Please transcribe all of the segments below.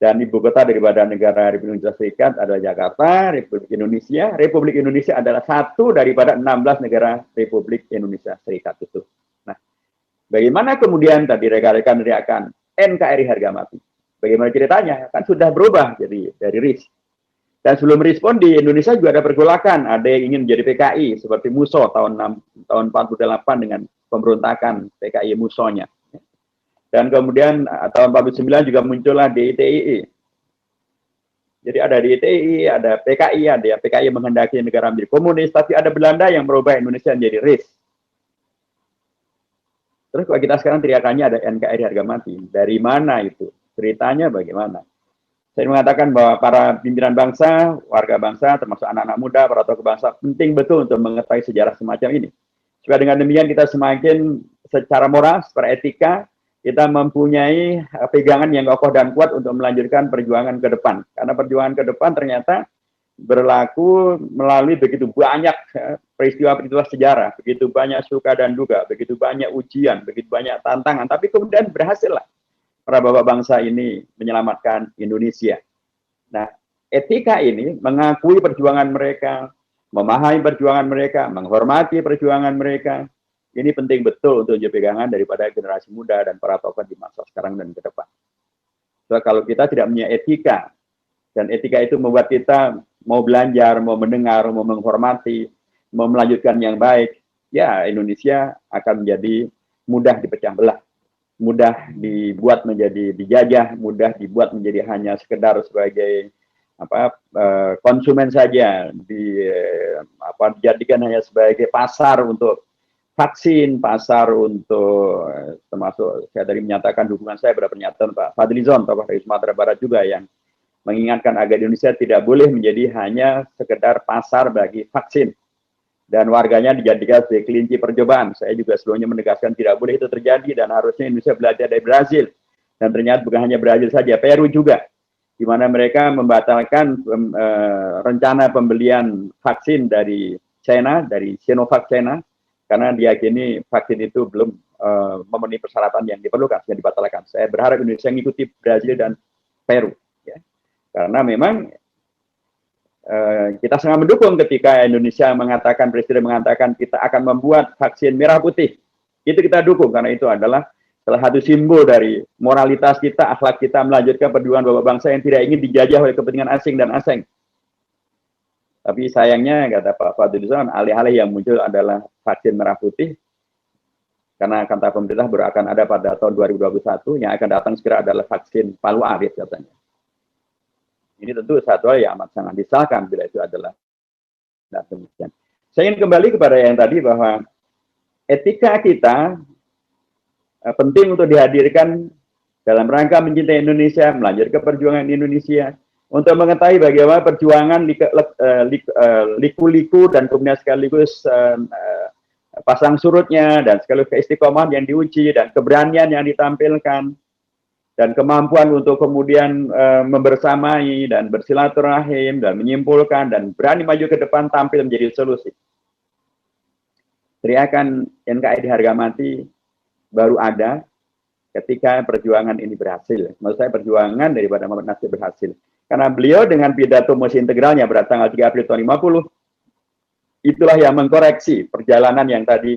Dan ibu kota daripada negara Republik Indonesia Serikat adalah Jakarta. Republik Indonesia adalah satu daripada 16 negara Republik Indonesia Serikat itu. Nah, bagaimana kemudian tadi rekan-rekan teriakan NKRI harga mati? Bagaimana ceritanya? Kan sudah berubah jadi dari RIS. Dan sebelum respon di Indonesia juga ada pergolakan. Ada yang ingin menjadi PKI seperti Muso tahun 48 dengan pemberontakan PKI Musonya. Dan kemudian tahun 49 juga muncullah DITII. Jadi ada DITII, ada PKI, ada yang PKI menghendaki negara menjadi komunis, tapi ada Belanda yang merubah Indonesia menjadi RIS. Terus kalau kita sekarang teriakannya ada NKRI harga mati. Dari mana itu? Ceritanya bagaimana? Saya mengatakan bahwa para pimpinan bangsa, warga bangsa, termasuk anak-anak muda, para tokoh bangsa, penting betul untuk mengetahui sejarah semacam ini. Supaya dengan demikian kita semakin secara moral, secara etika, kita mempunyai pegangan yang kokoh dan kuat untuk melanjutkan perjuangan ke depan. Karena perjuangan ke depan ternyata berlaku melalui begitu banyak peristiwa-peristiwa sejarah, begitu banyak suka dan duka, begitu banyak ujian, begitu banyak tantangan, tapi kemudian berhasillah para bapak bangsa ini menyelamatkan Indonesia. Nah, etika ini mengakui perjuangan mereka, memahami perjuangan mereka, menghormati perjuangan mereka. Ini penting betul untuk jadi pegangan daripada generasi muda dan para tokoh di masa sekarang dan ke depan. So, kalau kita tidak punya etika, dan etika itu membuat kita mau belajar, mau mendengar, mau menghormati, mau melanjutkan yang baik, ya Indonesia akan menjadi mudah dipecah belah, mudah dibuat menjadi dijajah, mudah dibuat menjadi hanya sekedar sebagai konsumen saja, dijadikan hanya sebagai pasar untuk vaksin, pasar untuk, termasuk saya tadi menyatakan dukungan saya pada pernyataan Pak Fadlizon, tokoh dari Sumatera Barat juga, yang mengingatkan agar Indonesia tidak boleh menjadi hanya sekedar pasar bagi vaksin dan warganya dijadikan sebagai kelinci percobaan. Saya juga sebelumnya menegaskan tidak boleh itu terjadi dan harusnya Indonesia belajar dari Brazil. Dan ternyata bukan hanya Brazil saja, Peru juga, di mana mereka membatalkan rencana pembelian vaksin dari China, dari Sinovac China, karena diyakini vaksin itu belum memenuhi persyaratan yang diperlukan, yang dibatalkan. Saya berharap Indonesia mengikuti Brazil dan Peru, ya. Karena memang kita sangat mendukung ketika Indonesia mengatakan, Presiden mengatakan kita akan membuat vaksin merah putih. Itu kita dukung, karena itu adalah salah satu simbol dari moralitas kita, akhlak kita melanjutkan perjuangan bapak bangsa yang tidak ingin dijajah oleh kepentingan asing dan asing. Tapi sayangnya, kata Pak Fadlizon, alih-alih yang muncul adalah vaksin merah putih, karena kata pemerintah baru akan ada pada tahun 2021, yang akan datang segera adalah vaksin palu arit katanya. Ini tentu satu hal yang amat sangat disalahkan bila itu adalah demikian. Saya ingin kembali kepada yang tadi bahwa etika kita penting untuk dihadirkan dalam rangka mencintai Indonesia, melanjutkan perjuangan Indonesia, untuk mengetahui bagaimana perjuangan liku-liku dan kemudian sekaligus pasang surutnya dan sekaligus keistiqomahan yang diuji dan keberanian yang ditampilkan dan kemampuan untuk kemudian membersamai dan bersilaturahim dan menyimpulkan dan berani maju ke depan tampil menjadi solusi. Teriakan NKRI harga mati baru ada ketika perjuangan ini berhasil. Maksud saya perjuangan daripada Muhammad Nasir berhasil. Karena beliau dengan pidato musik integralnya pada tanggal 3 April tahun 50, itulah yang mengkoreksi perjalanan yang tadi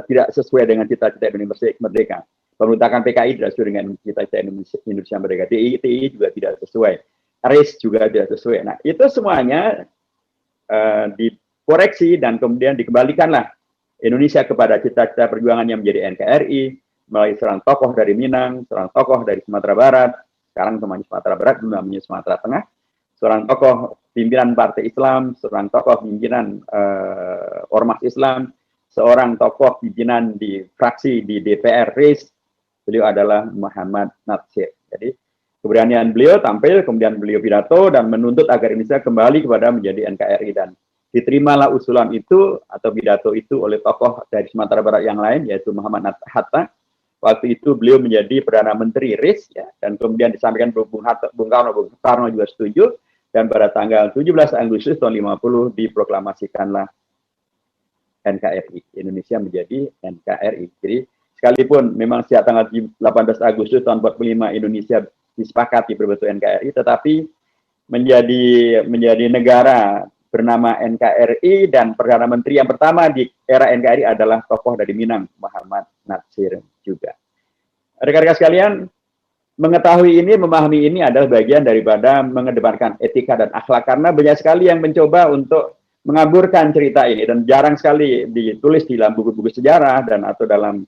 tidak sesuai dengan cita-cita Indonesia merdeka. Pemberontakan PKI tidak sesuai dengan cita-cita Indonesia merdeka. DITI juga tidak sesuai. RIS juga tidak sesuai. Nah, itu semuanya dikoreksi dan kemudian dikembalikanlah Indonesia kepada cita-cita perjuangan yang menjadi NKRI, melalui seorang tokoh dari Minang, seorang tokoh dari Sumatera Barat, sekarang namanya Sumatera Barat, dulu namanya Sumatera Tengah, seorang tokoh pimpinan Partai Islam, seorang tokoh pimpinan Ormas Islam, seorang tokoh pimpinan di fraksi di DPR RIS, beliau adalah Muhammad Nasir. Jadi keberanian beliau tampil, kemudian beliau pidato dan menuntut agar Indonesia kembali kepada menjadi NKRI, dan diterimalah usulan itu atau pidato itu oleh tokoh dari Sumatera Barat yang lain, yaitu Muhammad Hatta. Waktu itu beliau menjadi Perdana Menteri RIS, ya, dan kemudian disampaikan Bung Karno juga setuju, dan pada tanggal 17 Agustus tahun 50 diproklamasikanlah NKRI. Indonesia menjadi NKRI. Jadi sekalipun memang sejak tanggal 18 Agustus tahun 45 Indonesia disepakati berbentuk NKRI, tetapi menjadi negara bernama NKRI, dan Perdana Menteri yang pertama di era NKRI adalah tokoh dari Minang, Muhammad Natsir juga. Rekan-rekan sekalian, mengetahui ini, memahami ini adalah bagian daripada mengedepankan etika dan akhlak, karena banyak sekali yang mencoba untuk mengaburkan cerita ini, dan jarang sekali ditulis di dalam buku-buku sejarah dan atau dalam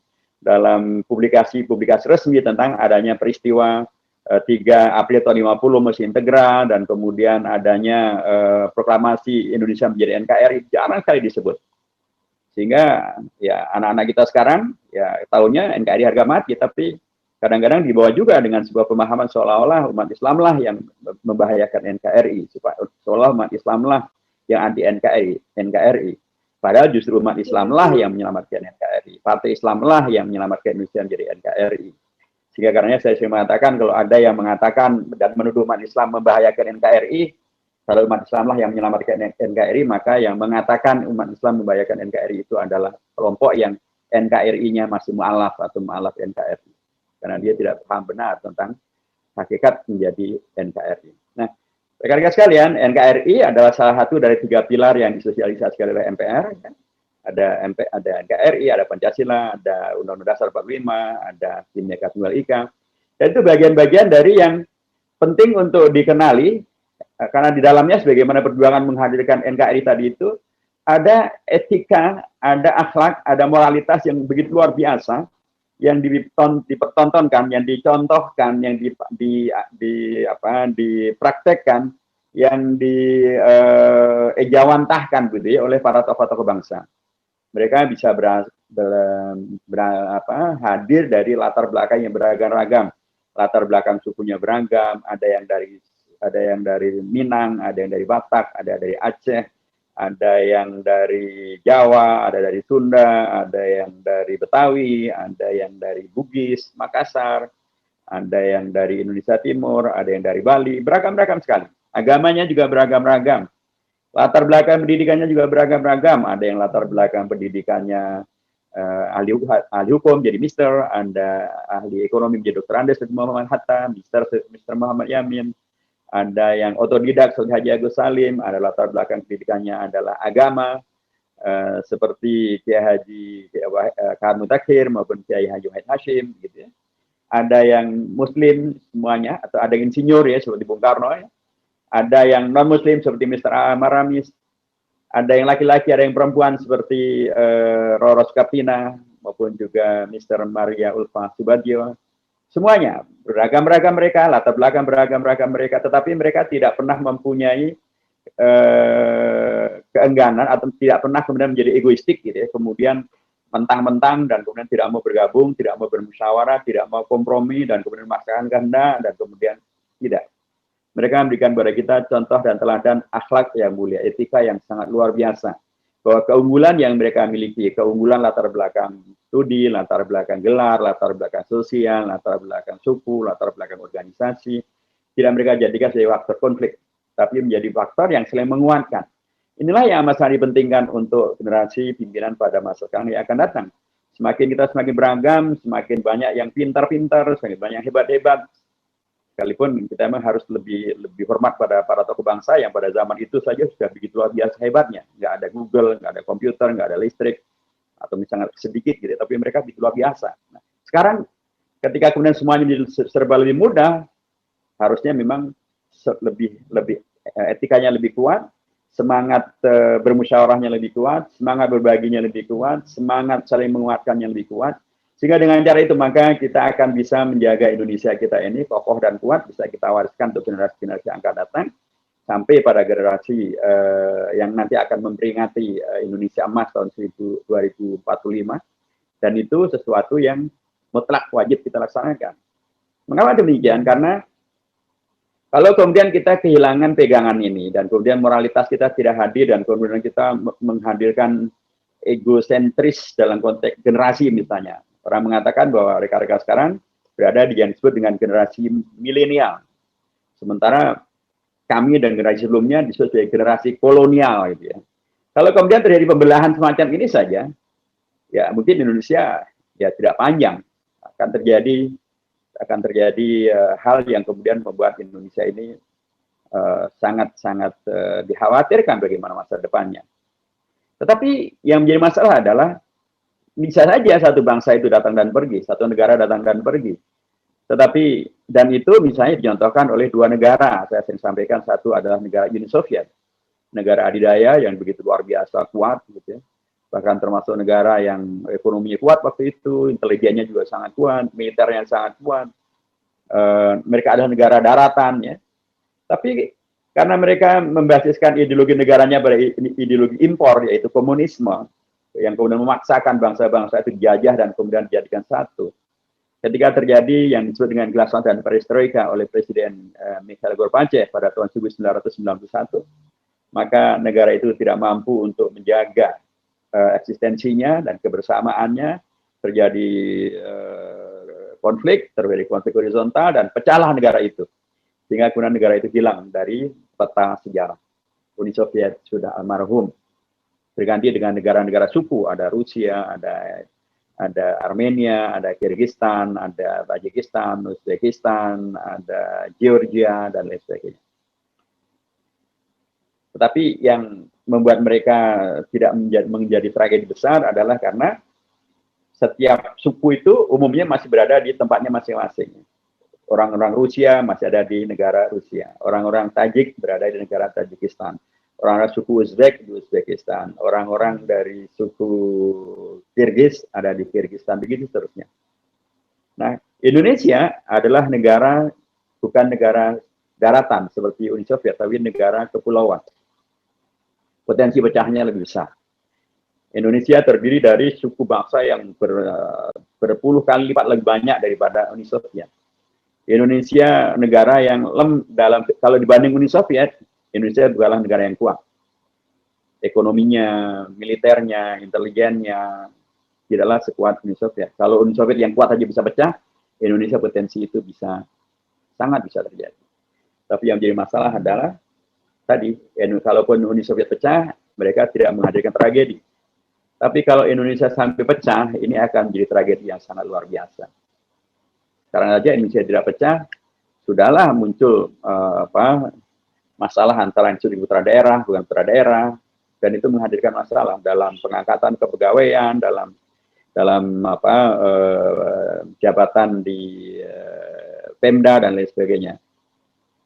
publikasi-publikasi resmi tentang adanya peristiwa 3 April tahun 50 Mesir integral, dan kemudian adanya proklamasi Indonesia menjadi NKRI, jarang sekali disebut. Sehingga ya anak-anak kita sekarang ya tahunya NKRI harga mati, tapi kadang-kadang dibawa juga dengan sebuah pemahaman seolah-olah umat Islam lah yang membahayakan NKRI, seolah umat Islam lah yang anti NKRI. Padahal justru umat Islam lah yang menyelamatkan NKRI. Partai Islam lah yang menyelamatkan Indonesia menjadi NKRI. Sehingga karenanya saya sering mengatakan, kalau ada yang mengatakan dan menuduh umat Islam membahayakan NKRI, kalau umat Islam lah yang menyelamatkan NKRI, maka yang mengatakan umat Islam membahayakan NKRI itu adalah kelompok yang NKRI-nya masih mu'alaf atau mu'alaf NKRI. Karena dia tidak paham benar tentang hakikat menjadi NKRI. Nah, rekan-rekan sekalian, NKRI adalah salah satu dari 3 pilar yang disosialisasikan oleh MPR. Ada NKRI, ada Pancasila, ada Undang-Undang Dasar 45, ada Bhinneka Tunggal Ika. Dan itu bagian-bagian dari yang penting untuk dikenali, karena di dalamnya sebagaimana perjuangan menghadirkan NKRI tadi itu, ada etika, ada akhlak, ada moralitas yang begitu luar biasa, yang dipertontonkan, yang dicontohkan, yang dipraktekkan, yang diejawantahkan gitu ya, oleh para tokoh-tokoh bangsa. Mereka bisa hadir dari latar belakang yang beragam-ragam, latar belakang sukunya beragam, ada yang dari Minang, ada yang dari Batak, ada dari Aceh, ada yang dari Jawa, ada dari Sunda, ada yang dari Betawi, ada yang dari Bugis, Makassar, ada yang dari Indonesia Timur, ada yang dari Bali, beragam-ragam sekali. Agamanya juga beragam-ragam. Latar belakang pendidikannya juga beragam-ragam. Ada yang latar belakang pendidikannya ahli hukum jadi Mister, ada ahli ekonomi menjadi Dr. Andes Muhammad Hatta, Mister Muhammad Yamin. Ada yang otodidak seperti Haji Agus Salim, ada latar belakang pendidikannya adalah agama, seperti Kiai Haji Khan Mutakhir maupun Kiai Haji Wahid Hashim, gitu ya. Ada yang Muslim semuanya, atau ada yang insinyur ya seperti Bung Karno, ya. Ada yang non Muslim seperti Mr. Maramis, ada yang laki-laki, ada yang perempuan seperti Roro Sukapina maupun juga Mr. Maria Ulfa Subadjo. Semuanya beragam-ragam mereka, latar belakang beragam-ragam mereka, tetapi mereka tidak pernah mempunyai keengganan atau tidak pernah kemudian menjadi egoistik gitu ya, kemudian mentang-mentang dan kemudian tidak mau bergabung, tidak mau bermusyawarah, tidak mau kompromi dan kemudian memaksakan kehendak dan kemudian tidak. Mereka memberikan kepada kita contoh dan teladan akhlak yang mulia, etika yang sangat luar biasa. Bahwa keunggulan yang mereka miliki, keunggulan latar belakang studi, latar belakang gelar, latar belakang sosial, latar belakang suku, latar belakang organisasi, tidak mereka jadikan sebagai faktor konflik, tapi menjadi faktor yang saling menguatkan. Inilah yang amat sangat dipentingkan untuk generasi pimpinan pada masa sekarang yang akan datang. Semakin kita semakin beragam, semakin banyak yang pintar-pintar, semakin banyak hebat-hebat. Sekalipun kita memang harus lebih hormat pada para tokoh bangsa yang pada zaman itu saja sudah begitu luar biasa hebatnya. Nggak ada Google, nggak ada komputer, nggak ada listrik, atau misalnya sedikit gitu, tapi mereka begitu luar biasa. Nah, sekarang ketika kemudian semuanya serba lebih mudah, harusnya memang lebih etikanya lebih kuat, semangat bermusyawarahnya lebih kuat, semangat berbaginya lebih kuat, semangat saling menguatkannya lebih kuat. Sehingga dengan cara itu maka kita akan bisa menjaga Indonesia kita ini kokoh dan kuat, bisa kita wariskan untuk generasi-generasi yang akan datang, sampai pada generasi yang nanti akan memperingati Indonesia Emas tahun 2045. Dan itu sesuatu yang mutlak wajib kita laksanakan. Mengapa demikian? Karena kalau kemudian kita kehilangan pegangan ini, dan kemudian moralitas kita tidak hadir, dan kemudian kita menghadirkan egosentris dalam konteks generasi misalnya. Orang mengatakan bahwa rekan-rekan sekarang berada di yang disebut dengan generasi milenial. Sementara kami dan generasi sebelumnya disebut sebagai generasi kolonial gitu ya. Kalau kemudian terjadi pembelahan semacam ini saja, ya mungkin Indonesia ya tidak panjang. Akan terjadi akan terjadi hal yang kemudian membuat Indonesia ini sangat-sangat dikhawatirkan bagaimana masa depannya. Tetapi yang menjadi masalah adalah bisa saja satu bangsa itu datang dan pergi, satu negara datang dan pergi. Tetapi, dan itu misalnya dicontohkan oleh dua negara, saya sering sampaikan, satu adalah negara Uni Soviet, negara adidaya yang begitu luar biasa kuat, gitu ya. Bahkan termasuk negara yang ekonominya kuat waktu itu, intelijennya juga sangat kuat, militernya sangat kuat. Mereka adalah negara daratan, ya. Tapi karena mereka membasiskan ideologi negaranya pada ideologi impor, yaitu komunisme, yang kemudian memaksakan bangsa-bangsa itu dijajah dan kemudian dijadikan satu. Ketika terjadi yang disebut dengan glasnost dan perestroika oleh Presiden Mikhail Gorbachev pada tahun 1991, maka negara itu tidak mampu untuk menjaga eksistensinya dan kebersamaannya, terjadi konflik horizontal, dan pecahlah negara itu. Sehingga kemudian negara itu hilang dari peta sejarah. Uni Soviet sudah almarhum. Berganti dengan negara-negara suku, ada Rusia, ada Armenia, ada Kyrgyzstan, ada Tajikistan, Uzbekistan, ada Georgia, dan lain sebagainya. Tetapi yang membuat mereka tidak menjadi tragedi besar adalah karena setiap suku itu umumnya masih berada di tempatnya masing-masing. Orang-orang Rusia masih ada di negara Rusia. Orang-orang Tajik berada di negara Tajikistan. Orang-orang suku Uzbek di Uzbekistan. Orang-orang dari suku Kirgiz ada di Kyrgyzstan. Begitu seterusnya. Nah, Indonesia adalah negara, bukan negara daratan seperti Uni Soviet, tapi negara kepulauan. Potensi pecahnya lebih besar. Indonesia terdiri dari suku bangsa yang berpuluh kali lipat lebih banyak daripada Uni Soviet. Indonesia negara yang kalau dibanding Uni Soviet, Indonesia bukanlah negara yang kuat. Ekonominya, militernya, intelijennya tidaklah sekuat Uni Soviet. Kalau Uni Soviet yang kuat saja bisa pecah, Indonesia potensi itu sangat bisa terjadi. Tapi yang jadi masalah adalah tadi, kalaupun Uni Soviet pecah, mereka tidak menghadirkan tragedi. Tapi kalau Indonesia sampai pecah, ini akan menjadi tragedi yang sangat luar biasa. Karena saja Indonesia tidak pecah, sudahlah muncul masalah antara institusi putra daerah, bukan putra daerah, dan itu menghadirkan masalah dalam pengangkatan kepegawaian, dalam jabatan di Pemda dan lain sebagainya.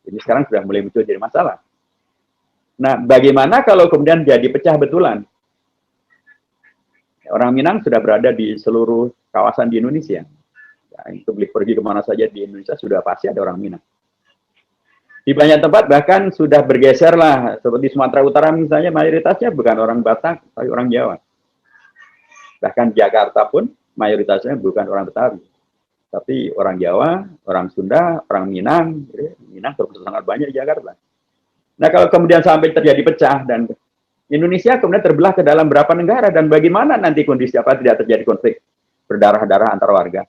Ini sekarang sudah mulai muncul jadi masalah. Nah, bagaimana kalau kemudian jadi pecah betulan? Orang Minang sudah berada di seluruh kawasan di Indonesia. Ya, itu boleh pergi kemana saja di Indonesia sudah pasti ada orang Minang. Di banyak tempat bahkan sudah bergeser lah, seperti Sumatera Utara misalnya mayoritasnya bukan orang Batak, tapi orang Jawa. Bahkan Jakarta pun mayoritasnya bukan orang Betawi, tapi orang Jawa, orang Sunda, orang Minang. Minang termasuk sangat banyak di Jakarta. Nah, kalau kemudian sampai terjadi pecah dan Indonesia kemudian terbelah ke dalam berapa negara, dan bagaimana nanti kondisi apa tidak terjadi konflik berdarah-darah antar warga?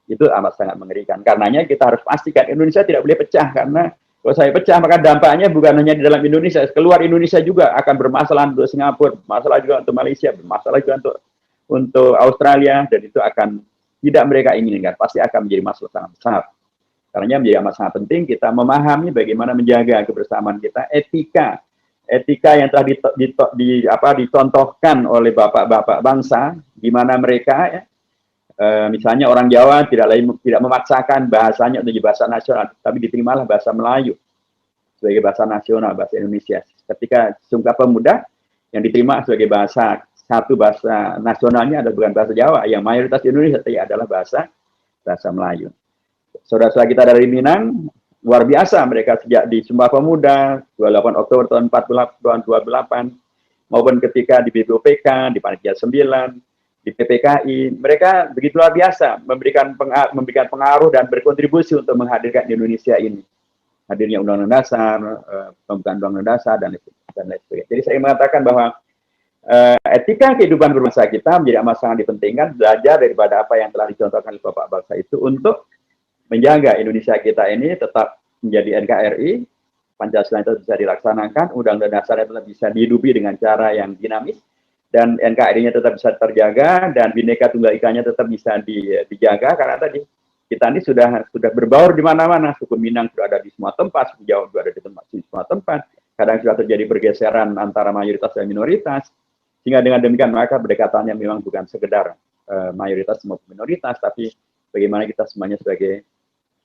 Itu amat sangat mengerikan. Karenanya kita harus pastikan Indonesia tidak boleh pecah, karena kalau saya pecah maka dampaknya bukan hanya di dalam Indonesia, keluar Indonesia juga akan bermasalah untuk Singapura, bermasalah juga untuk Malaysia, bermasalah juga untuk Australia, dan itu akan tidak mereka inginkan, pasti akan menjadi masalah sangat besar. Karenanya menjadi amat sangat penting kita memahami bagaimana menjaga kebersamaan kita, etika yang telah dicontohkan oleh bapak-bapak bangsa, di mana mereka misalnya orang Jawa tidak memaksakan bahasanya menjadi bahasa nasional, tapi diterimalah bahasa Melayu sebagai bahasa nasional, bahasa Indonesia. Ketika Sumpah Pemuda yang diterima sebagai bahasa nasionalnya adalah bukan bahasa Jawa, yang mayoritas di Indonesia adalah bahasa Melayu. Saudara-saudara kita dari Minang luar biasa, mereka sejak di Sumpah Pemuda 28 Oktober tahun 28 maupun ketika di BPOPK, di Panitia 9, di PPKI, mereka begitu luar biasa memberikan pengaruh dan berkontribusi untuk menghadirkan Indonesia ini. Hadirnya Undang-Undang Dasar, pembukaan Undang-Undang Dasar, dan lain sebagainya. Jadi saya mengatakan bahwa etika kehidupan berbangsa kita menjadi amat sangat dipentingkan, belajar daripada apa yang telah dicontohkan oleh Bapak bangsa itu untuk menjaga Indonesia kita ini tetap menjadi NKRI, Pancasila itu bisa dilaksanakan, Undang-Undang Dasar itu bisa dihidupi dengan cara yang dinamis, dan NKRI-nya tetap bisa terjaga, dan Bhinneka Tunggal Ika-nya tetap bisa dijaga, karena tadi kita ini sudah berbaur di mana-mana. Suku Minang sudah ada di semua tempat, suku Jawa sudah ada di semua tempat. Kadang sudah terjadi pergeseran antara mayoritas dan minoritas. Sehingga dengan demikian maka pendekatannya memang bukan sekedar mayoritas maupun minoritas, tapi bagaimana kita semuanya sebagai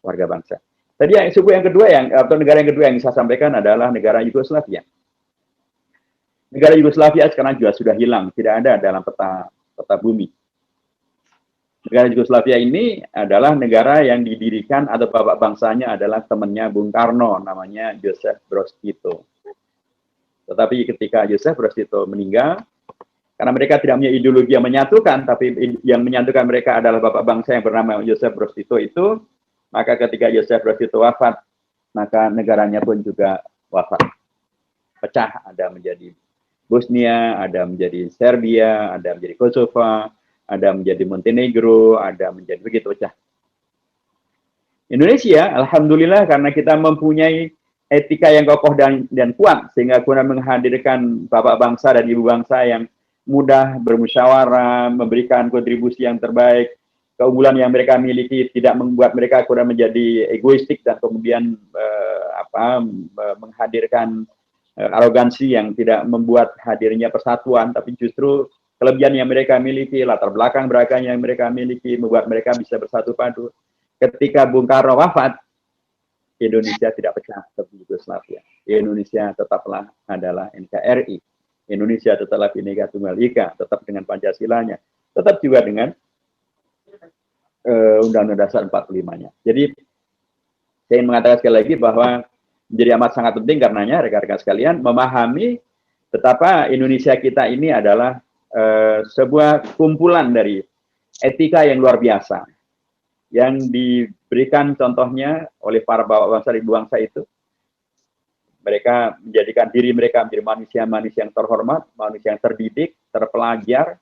warga bangsa. Tadi suku yang kedua atau negara yang kedua yang saya sampaikan adalah negara Yugoslavia. Negara Yugoslavia sekarang juga sudah hilang, tidak ada dalam peta bumi. Negara Yugoslavia ini adalah negara yang didirikan atau bapak bangsanya adalah temannya Bung Karno, namanya Joseph Broz Tito. Tetapi ketika Joseph Broz Tito meninggal, karena mereka tidak punya ideologi yang menyatukan, tapi yang menyatukan mereka adalah bapak bangsa yang bernama Joseph Broz Tito itu, maka ketika Joseph Broz Tito wafat, maka negaranya pun juga wafat. Pecah, ada menjadi Bosnia, ada menjadi Serbia, ada menjadi Kosovo, ada menjadi Montenegro, ada menjadi begitu pecah. Indonesia, alhamdulillah karena kita mempunyai etika yang kokoh dan kuat, sehingga guna menghadirkan bapak bangsa dan ibu bangsa yang mudah bermusyawarah, memberikan kontribusi yang terbaik, keunggulan yang mereka miliki tidak membuat mereka kurang menjadi egoistik dan kemudian menghadirkan arogansi yang tidak membuat hadirnya persatuan, tapi justru kelebihan yang mereka miliki, latar belakang yang mereka miliki, membuat mereka bisa bersatu padu. Ketika Bung Karno wafat, Indonesia tidak pecah seperti Yugoslavia. Indonesia tetaplah adalah NKRI. Indonesia tetaplah Bhinneka Tunggal Ika, tetap dengan Pancasilanya, tetap juga dengan Undang-Undang Dasar 45-nya. Jadi, saya ingin mengatakan sekali lagi bahwa menjadi amat sangat penting karenanya rekan-rekan sekalian memahami betapa Indonesia kita ini adalah sebuah kumpulan dari etika yang luar biasa yang diberikan contohnya oleh para bapak bangsa dan ibu bangsa itu. Mereka menjadikan diri mereka menjadi manusia-manusia yang terhormat, manusia yang terdidik, terpelajar,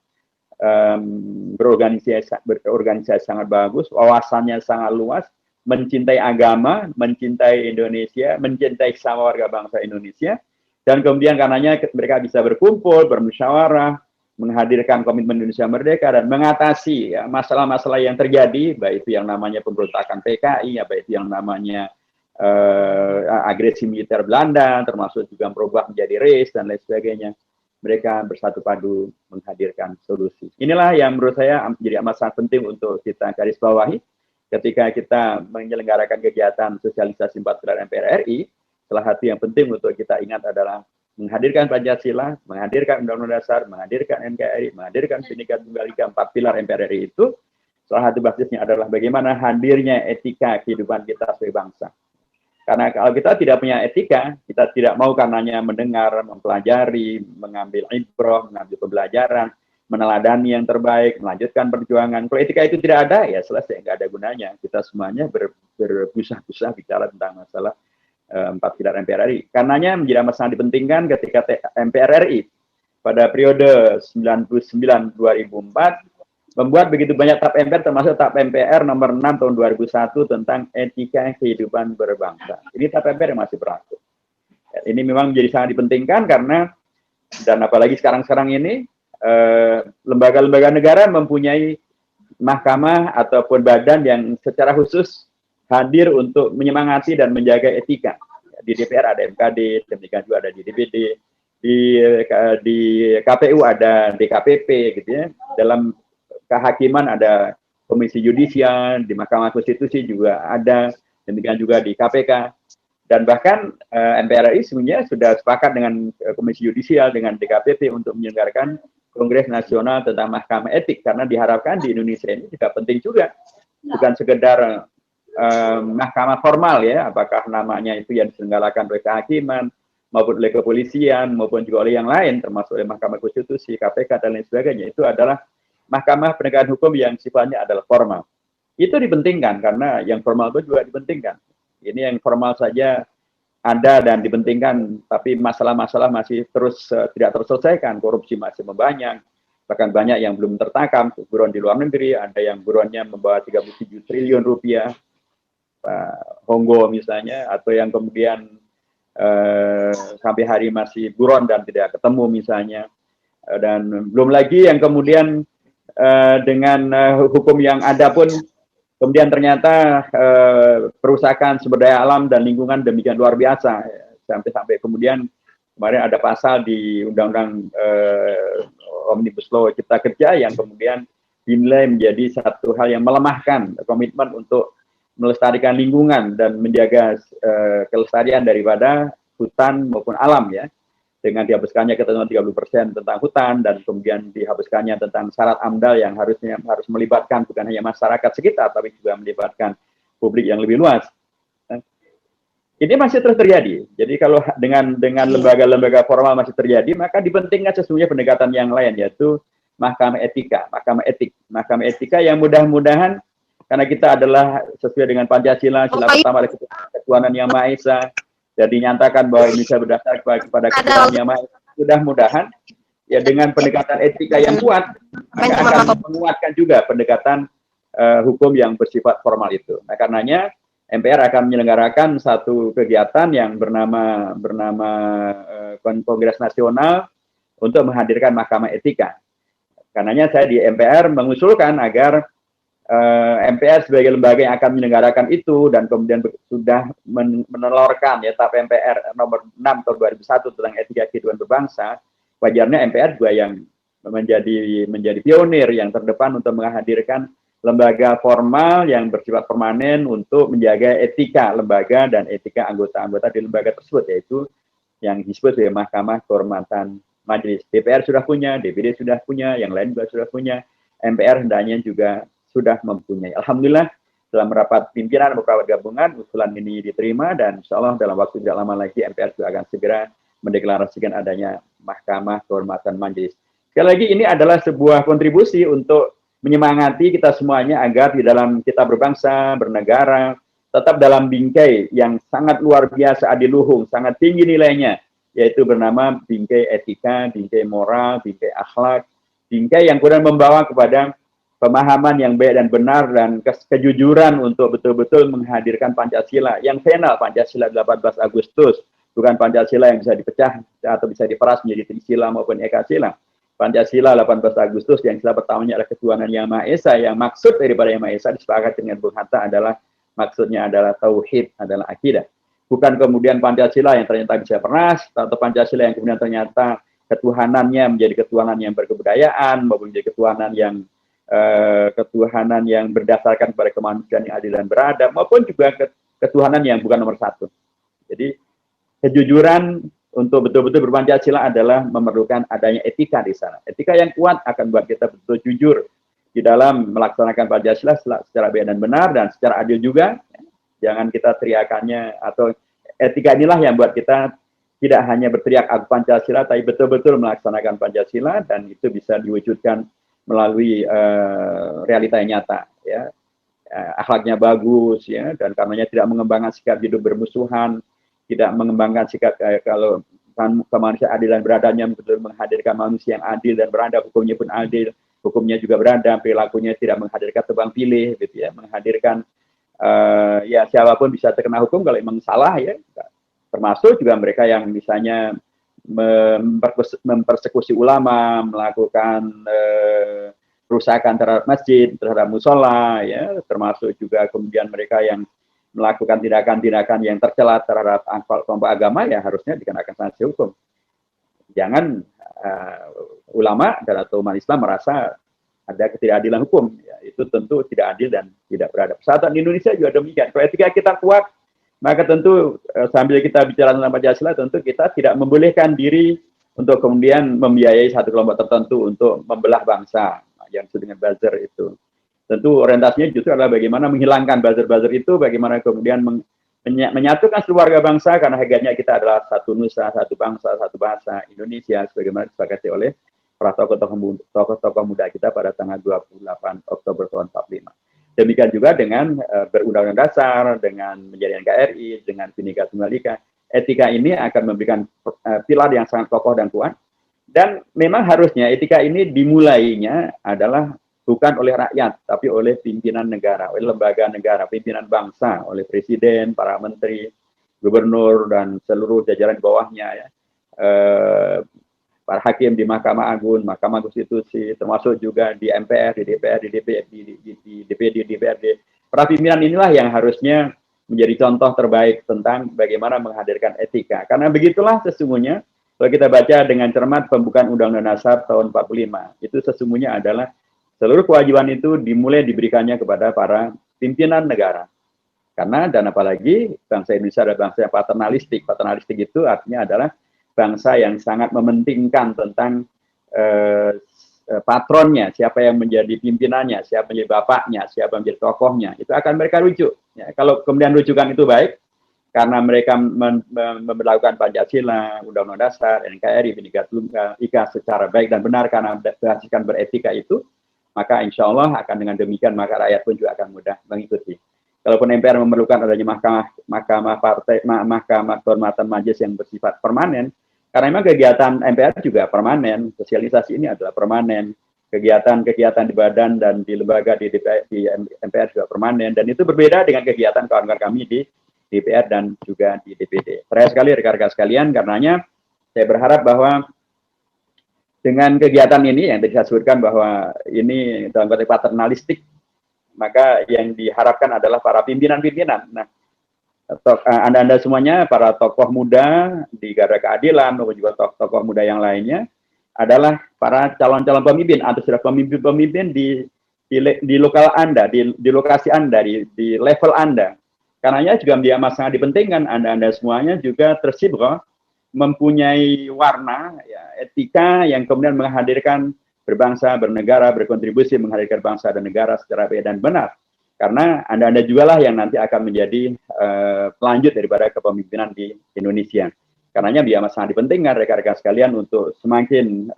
berorganisasi sangat bagus, wawasannya sangat luas, mencintai agama, mencintai Indonesia, mencintai sama warga bangsa Indonesia, dan kemudian karenanya mereka bisa berkumpul, bermusyawarah, menghadirkan komitmen Indonesia merdeka dan mengatasi masalah-masalah yang terjadi, baik itu yang namanya pemberontakan PKI, baik itu yang namanya agresi militer Belanda, termasuk juga berubah menjadi race dan lain sebagainya. Mereka bersatu padu menghadirkan solusi. Inilah yang menurut saya menjadi amat sangat penting untuk kita garis bawahi ketika kita menyelenggarakan kegiatan sosialisasi 4 pilar MPR RI. Salah satu yang penting untuk kita ingat adalah menghadirkan Pancasila, menghadirkan Undang-Undang Dasar, menghadirkan NKRI, menghadirkan Bhinneka Tunggal Ika, 4 pilar MPR RI itu. Salah satu basisnya adalah bagaimana hadirnya etika kehidupan kita sebagai bangsa. Karena kalau kita tidak punya etika, kita tidak mau karenanya mendengar, mempelajari, mengambil ibrah, mengambil pembelajaran, meneladani yang terbaik, melanjutkan perjuangan. Kalau etika itu tidak ada, ya selesai, nggak ada gunanya. Kita semuanya berbusa-busa bicara tentang masalah 4 pilar MPR RI. Karenanya menjadi amat sangat dipentingkan ketika MPR RI pada periode 99-2004 membuat begitu banyak TAP MPR, termasuk TAP MPR nomor 6 tahun 2001 tentang etika kehidupan berbangsa. Ini TAP MPR yang masih berlaku. Ini memang menjadi sangat dipentingkan karena, dan apalagi sekarang-sekarang ini, lembaga-lembaga negara mempunyai mahkamah ataupun badan yang secara khusus hadir untuk menyemangati dan menjaga etika. Di DPR ada MKD, demikian juga ada di DPD, di KPU ada DKPP, gitu ya. Dalam kehakiman ada Komisi Yudisial, di Mahkamah Konstitusi juga ada, demikian juga di KPK, dan bahkan MPR RI sebenarnya sudah sepakat dengan Komisi Yudisial, dengan DKPP untuk menyelenggarakan Kongres Nasional tentang Mahkamah Etik, karena diharapkan di Indonesia ini juga penting juga, bukan sekedar mahkamah formal ya, apakah namanya itu yang diselenggarakan oleh kehakiman, maupun oleh kepolisian, maupun juga oleh yang lain, termasuk oleh Mahkamah Konstitusi, KPK, dan lain sebagainya, itu adalah mahkamah penegakan hukum yang sifatnya adalah formal. Itu dipentingkan karena yang formal itu juga dipentingkan. Ini yang formal saja ada dan dipentingkan, tapi masalah-masalah masih terus tidak terselesaikan. Korupsi masih membanyak, bahkan banyak yang belum tertangkap. Buron di luar negeri, ada yang buronnya membawa 37 triliun rupiah, Honggo misalnya, atau yang kemudian sampai hari masih buron dan tidak ketemu misalnya. Dan belum lagi yang kemudian dengan hukum yang ada pun Kemudian ternyata perusahaan sumber daya alam dan lingkungan demikian luar biasa, sampai kemudian kemarin ada pasal di Undang-Undang Omnibus Law Cipta Kerja yang kemudian dinilai menjadi satu hal yang melemahkan komitmen untuk melestarikan lingkungan dan menjaga kelestarian daripada hutan maupun alam ya, dengan dihapuskannya ketentuan 30% tentang hutan dan kemudian dihapuskannya tentang syarat AMDAL yang harus melibatkan bukan hanya masyarakat sekitar tapi juga melibatkan publik yang lebih luas. Ini masih terus terjadi. Jadi kalau dengan lembaga-lembaga formal masih terjadi, maka dipentingkan sesungguhnya pendekatan yang lain, yaitu mahkamah etika, mahkamah etika yang mudah-mudahan karena kita adalah sesuai dengan Pancasila, sila pertama ketuhanan yang Maha Esa, dan dinyatakan bahwa Indonesia berdasar kepada ketuhanan yang Maha Esa. Mudah-mudahan ya dengan pendekatan etika yang kuat, maka akan menguatkan juga pendekatan hukum yang bersifat formal itu. Nah, karenanya MPR akan menyelenggarakan satu kegiatan yang bernama Kongres Nasional untuk menghadirkan mahkamah etika. Karenanya saya di MPR mengusulkan agar MPR sebagai lembaga yang akan menyelenggarakan itu dan kemudian sudah menelurkan ya TAP MPR nomor 6 tahun 2001 tentang etika kehidupan berbangsa, wajarnya MPR juga yang menjadi pionir yang terdepan untuk menghadirkan lembaga formal yang bersifat permanen untuk menjaga etika lembaga dan etika anggota-anggota di lembaga tersebut, yaitu yang disebut sebagai Mahkamah Kehormatan Majelis. DPR sudah punya, DPD sudah punya, yang lain juga sudah punya, MPR hendaknya juga sudah mempunyai. Alhamdulillah dalam rapat pimpinan beberapa gabungan usulan ini diterima dan insya Allah dalam waktu tidak lama lagi MPR juga akan segera mendeklarasikan adanya Mahkamah Kehormatan Majelis. Sekali lagi ini adalah sebuah kontribusi untuk menyemangati kita semuanya agar di dalam kita berbangsa, bernegara, tetap dalam bingkai yang sangat luar biasa adiluhung, sangat tinggi nilainya, yaitu bernama bingkai etika, bingkai moral, bingkai akhlak, bingkai yang kemudian membawa kepada pemahaman yang baik dan benar dan kejujuran untuk betul-betul menghadirkan Pancasila yang final, Pancasila 18 Agustus, bukan Pancasila yang bisa dipecah atau bisa diperas menjadi Trisila maupun Ekasila. Pancasila 18 Agustus yang sila pertamanya adalah ketuhanan yang Maha Esa, yang maksud daripada yang Maha Esa disepakati dengan Bung Hatta adalah maksudnya adalah tauhid, adalah akidah. Bukan kemudian Pancasila yang ternyata bisa peras, atau Pancasila yang kemudian ternyata ketuhanannya menjadi ketuhanan yang berkebudayaan, maupun menjadi ketuhanan yang berdasarkan pada kemanusiaan yang adil dan beradab, maupun juga ketuhanan yang bukan nomor satu. Jadi kejujuran untuk betul-betul berpancasila adalah memerlukan adanya etika di sana. Etika yang kuat akan buat kita betul jujur di dalam melaksanakan Pancasila secara baik dan benar dan secara adil juga. Jangan kita teriakannya atau etika inilah yang buat kita tidak hanya berteriak aku Pancasila, tapi betul-betul melaksanakan Pancasila dan itu bisa diwujudkan melalui realita yang nyata. Ya. Akhlaknya bagus, ya, dan karenanya tidak mengembangkan sikap hidup bermusuhan, tidak mengembangkan sikap kalau kemanusiaan adil dan beradabnya betul menghadirkan manusia yang adil dan beradab, hukumnya pun adil, hukumnya juga beradab, perilakunya tidak menghadirkan tebang pilih, gitu ya, menghadirkan ya siapapun bisa terkena hukum kalau memang salah ya, termasuk juga mereka yang misalnya mempersekusi ulama, melakukan perusakan terhadap masjid, terhadap musola, ya, termasuk juga kemudian mereka yang melakukan tindakan-tindakan yang tercela terhadap kelompok agama, ya harusnya dikenakan sanksi hukum. Jangan ulama dan atau umat Islam merasa ada ketidakadilan hukum. Ya, itu tentu tidak adil dan tidak beradab. Persatuan Indonesia juga demikian. Kalau etika kita kuat, maka tentu sambil kita bicara tentang Pancasila, tentu kita tidak membolehkan diri untuk kemudian membiayai satu kelompok tertentu untuk membelah bangsa yang disebut dengan buzzer itu. Tentu orientasinya justru adalah bagaimana menghilangkan buzzer-buzzer itu, bagaimana kemudian menyatukan seluruh warga bangsa, karena hakikatnya kita adalah satu nusa, satu bangsa, satu bahasa Indonesia, sebagaimana disepakati oleh para tokoh-tokoh muda kita pada tanggal 28 Oktober tahun 45. Demikian juga dengan berundang-undang dasar, dengan menjadi NKRI, dengan Bhinneka Tunggal Ika. Etika ini akan memberikan pilar yang sangat kokoh dan kuat. Dan memang harusnya etika ini dimulainya adalah bukan oleh rakyat, tapi oleh pimpinan negara, oleh lembaga negara, pimpinan bangsa, oleh presiden, para menteri, gubernur, dan seluruh jajaran di bawahnya, ya. Para hakim di Mahkamah Agung, Mahkamah Konstitusi, termasuk juga di MPR, di DPR, di DPD, di DPRD, para pimpinan inilah yang harusnya menjadi contoh terbaik tentang bagaimana menghadirkan etika. Karena begitulah sesungguhnya, kalau kita baca dengan cermat pembukaan Undang-Undang Dasar tahun 45, itu sesungguhnya adalah seluruh kewajiban itu dimulai diberikannya kepada para pimpinan negara. Karena dan apalagi bangsa Indonesia adalah bangsa yang paternalistik. Paternalistik itu artinya adalah bangsa yang sangat mementingkan tentang patronnya, siapa yang menjadi pimpinannya, siapa menjadi bapaknya, siapa menjadi tokohnya, itu akan mereka rujuk. Ya, kalau kemudian rujukan itu baik, karena mereka memperlakukan Pancasila, Undang-Undang Dasar, NKRI, Bhinneka Tunggal Ika secara baik dan benar karena berhasilkan beretika itu, maka insya Allah akan dengan demikian maka rakyat pun juga akan mudah mengikuti. Kalaupun MPR memerlukan adanya mahkamah kehormatan majelis yang bersifat permanen, karena memang kegiatan MPR juga permanen, sosialisasi ini adalah permanen, kegiatan-kegiatan di badan dan di lembaga di MPR juga permanen, dan itu berbeda dengan kegiatan kawan-kawan kami di DPR dan juga di DPD. Terakhir sekali rekan-rekan sekalian, karenanya saya berharap bahwa dengan kegiatan ini yang tadi saya sebutkan bahwa ini dalam konteks paternalistik, maka yang diharapkan adalah para pimpinan-pimpinan. Nah, Anda semuanya, para tokoh muda di Garda Keadilan maupun juga tokoh muda yang lainnya adalah para calon-calon pemimpin atau sudah pemimpin-pemimpin di lokal Anda, di lokasi Anda, di level Anda. Karenanya juga sangat dipentingkan Anda semuanya juga tersibuk mempunyai warna ya, etika yang kemudian menghadirkan berbangsa, bernegara, berkontribusi menghadirkan bangsa dan negara secara baik dan benar. Karena Anda juga lah yang nanti akan menjadi pelanjut daripada kepemimpinan di Indonesia. Karenanya biar sangat dipentingkan rekan-rekan sekalian untuk semakin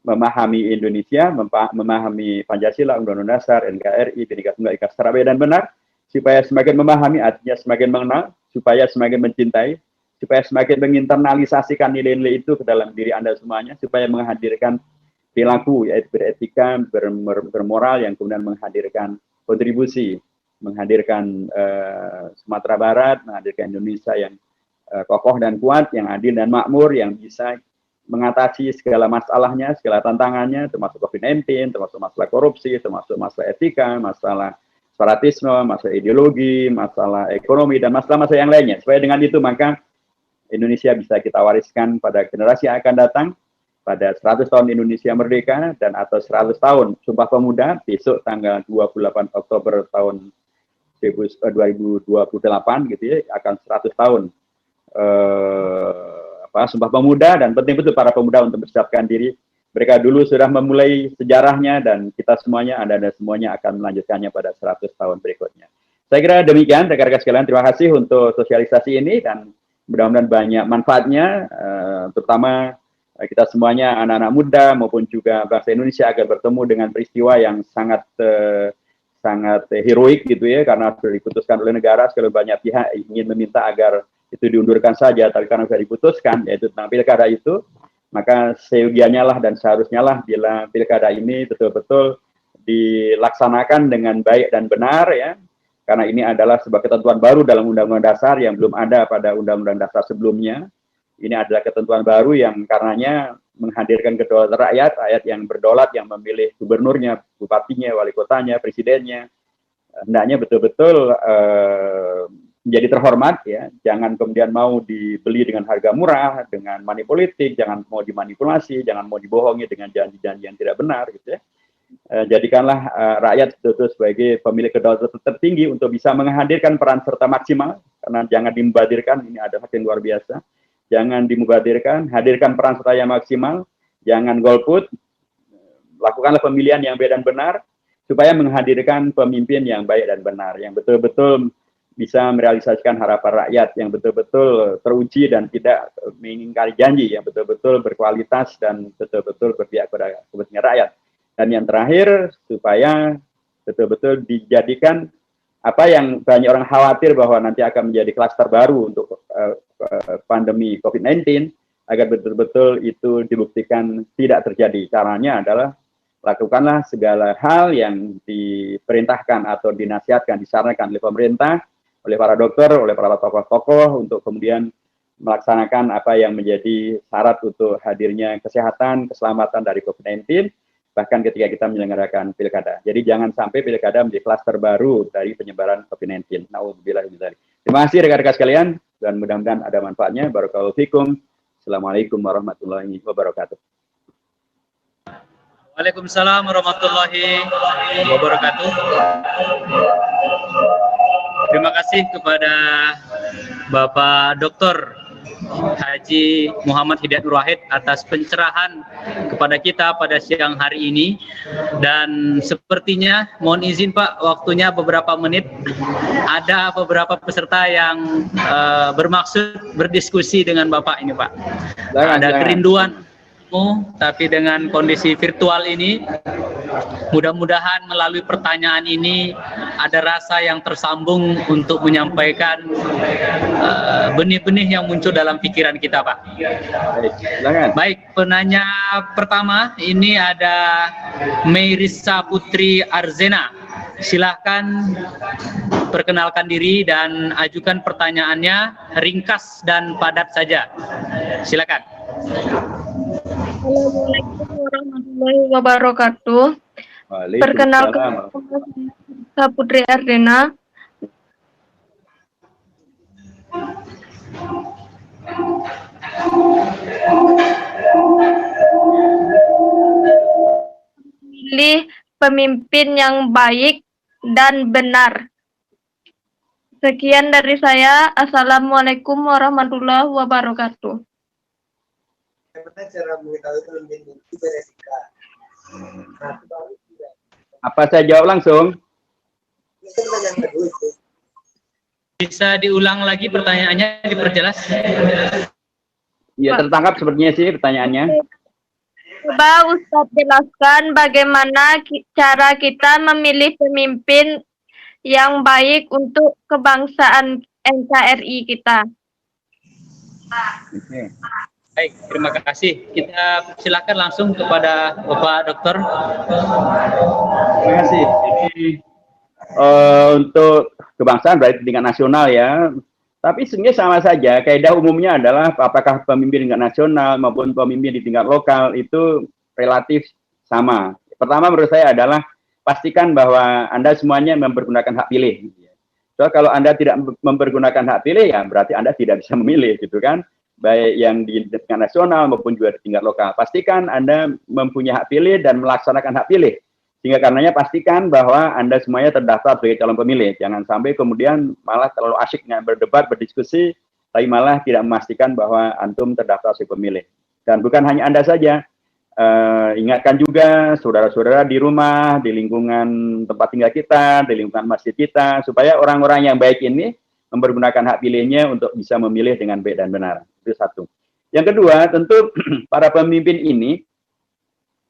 memahami Indonesia, memahami Pancasila, Undang-Undang Dasar, NKRI, Bhinneka Tunggal Ika secara baik dan benar, supaya semakin memahami artinya semakin mengenal, supaya semakin mencintai, supaya semakin menginternalisasikan nilai-nilai itu ke dalam diri Anda semuanya, supaya menghadirkan perilaku yaitu beretika, bermoral yang kemudian menghadirkan kontribusi, menghadirkan Sumatera Barat, menghadirkan Indonesia yang kokoh dan kuat, yang adil dan makmur, yang bisa mengatasi segala masalahnya, segala tantangannya, termasuk COVID-19, termasuk masalah korupsi, termasuk masalah etika, masalah separatisme, masalah ideologi, masalah ekonomi, dan masalah-masalah yang lainnya. Supaya dengan itu maka Indonesia bisa kita wariskan pada generasi yang akan datang, pada 100 tahun Indonesia merdeka dan atau 100 tahun Sumpah Pemuda besok tanggal 28 Oktober tahun 2028 gitu ya, akan 100 tahun Sumpah Pemuda, dan penting betul para pemuda untuk mempersiapkan diri. Mereka dulu sudah memulai sejarahnya dan kita semuanya, Anda semuanya akan melanjutkannya pada 100 tahun berikutnya. Saya kira demikian rekan-rekan sekalian, terima kasih untuk sosialisasi ini dan mudah-mudahan banyak manfaatnya, terutama kita semuanya anak-anak muda maupun juga bangsa Indonesia agar bertemu dengan peristiwa yang sangat heroik gitu ya, karena sudah diputuskan oleh negara. Sekali banyak pihak ingin meminta agar itu diundurkan saja, tapi karena sudah diputuskan yaitu tentang pilkada itu, maka seyogianya lah dan seharusnya lah bila pilkada ini betul-betul dilaksanakan dengan baik dan benar ya, karena ini adalah sebuah ketentuan baru dalam Undang-Undang Dasar yang belum ada pada Undang-Undang Dasar sebelumnya. Ini adalah ketentuan baru yang karenanya menghadirkan kedaulatan rakyat yang berdaulat, yang memilih gubernurnya, bupatinya, wali kotanya, presidennya. Hendaknya betul-betul menjadi terhormat ya, jangan kemudian mau dibeli dengan harga murah, dengan money politik, jangan mau dimanipulasi, jangan mau dibohongi dengan janji-janji yang tidak benar gitu ya. Jadikanlah rakyat betul-betul sebagai pemilik kedaulatan tertinggi untuk bisa menghadirkan peran serta maksimal, karena jangan dimubadirkan, ini adalah hak yang luar biasa. Jangan dimubadirkan, hadirkan peran serta yang maksimal, jangan golput, lakukanlah pemilihan yang baik dan benar, supaya menghadirkan pemimpin yang baik dan benar, yang betul-betul bisa merealisasikan harapan rakyat, yang betul-betul teruji dan tidak mengingkari janji, yang betul-betul berkualitas dan betul-betul berpihak pada kepentingan rakyat. Dan yang terakhir, supaya betul-betul dijadikan apa yang banyak orang khawatir bahwa nanti akan menjadi klaster baru untuk pandemi COVID-19, agar betul-betul itu dibuktikan tidak terjadi. Caranya adalah lakukanlah segala hal yang diperintahkan atau dinasihatkan, disarankan oleh pemerintah, oleh para dokter, oleh para tokoh-tokoh untuk kemudian melaksanakan apa yang menjadi syarat untuk hadirnya kesehatan, keselamatan dari COVID-19, bahkan ketika kita menyelenggarakan pilkada. Jadi jangan sampai pilkada menjadi klaster baru dari penyebaran COVID-19. Nauzubillah min dzalik. Terima kasih rekan-rekan sekalian, dan mudah-mudahan ada manfaatnya. Barakallahu fikum. Assalamualaikum warahmatullahi wabarakatuh. Waalaikumsalam warahmatullahi wabarakatuh. Terima kasih kepada Bapak Dr. Haji Muhammad Hidayat Nur Wahid atas pencerahan kepada kita pada siang hari ini. Dan sepertinya, mohon izin Pak, waktunya beberapa menit. Ada beberapa peserta yang bermaksud berdiskusi dengan Bapak ini Pak. Ada kerinduan, tapi dengan kondisi virtual ini, mudah-mudahan melalui pertanyaan ini ada rasa yang tersambung untuk menyampaikan benih-benih yang muncul dalam pikiran kita, Pak. Baik, penanya pertama ini ada Meirisa Putri Arzena. Silahkan perkenalkan diri dan ajukan pertanyaannya ringkas dan padat saja. Silakan. Assalamualaikum warahmatullahi wabarakatuh. Perkenalkan, saya Putri Ardena. Pilih pemimpin yang baik dan benar. Sekian dari saya. Assalamualaikum warahmatullahi wabarakatuh. Apa saya jawab langsung? Bisa diulang lagi pertanyaannya, diperjelas? Ya, tertangkap sepertinya sih pertanyaannya. Coba Ustadz jelaskan bagaimana cara kita memilih pemimpin yang baik untuk kebangsaan NKRI kita. Oke. Baik, terima kasih. Kita silakan langsung kepada Bapak Dokter. Terima kasih. Jadi untuk kebangsaan berarti tingkat nasional ya. Tapi sebenarnya sama saja. Kaidah umumnya adalah apakah pemimpin tingkat nasional maupun pemimpin di tingkat lokal itu relatif sama. Pertama menurut saya adalah pastikan bahwa Anda semuanya mempergunakan hak pilih. So, kalau Anda tidak mempergunakan hak pilih ya berarti Anda tidak bisa memilih gitu kan. Baik yang di tingkat nasional maupun juga di tingkat lokal. Pastikan Anda mempunyai hak pilih dan melaksanakan hak pilih. Sehingga karenanya pastikan bahwa Anda semuanya terdaftar sebagai calon pemilih. Jangan sampai kemudian malah terlalu asyiknya berdebat, berdiskusi, tapi malah tidak memastikan bahwa Antum terdaftar sebagai pemilih. Dan bukan hanya Anda saja, ingatkan juga saudara-saudara di rumah, di lingkungan tempat tinggal kita, di lingkungan masjid kita, supaya orang-orang yang baik ini mempergunakan hak pilihnya untuk bisa memilih dengan baik dan benar. Itu satu. Yang kedua, tentu para pemimpin ini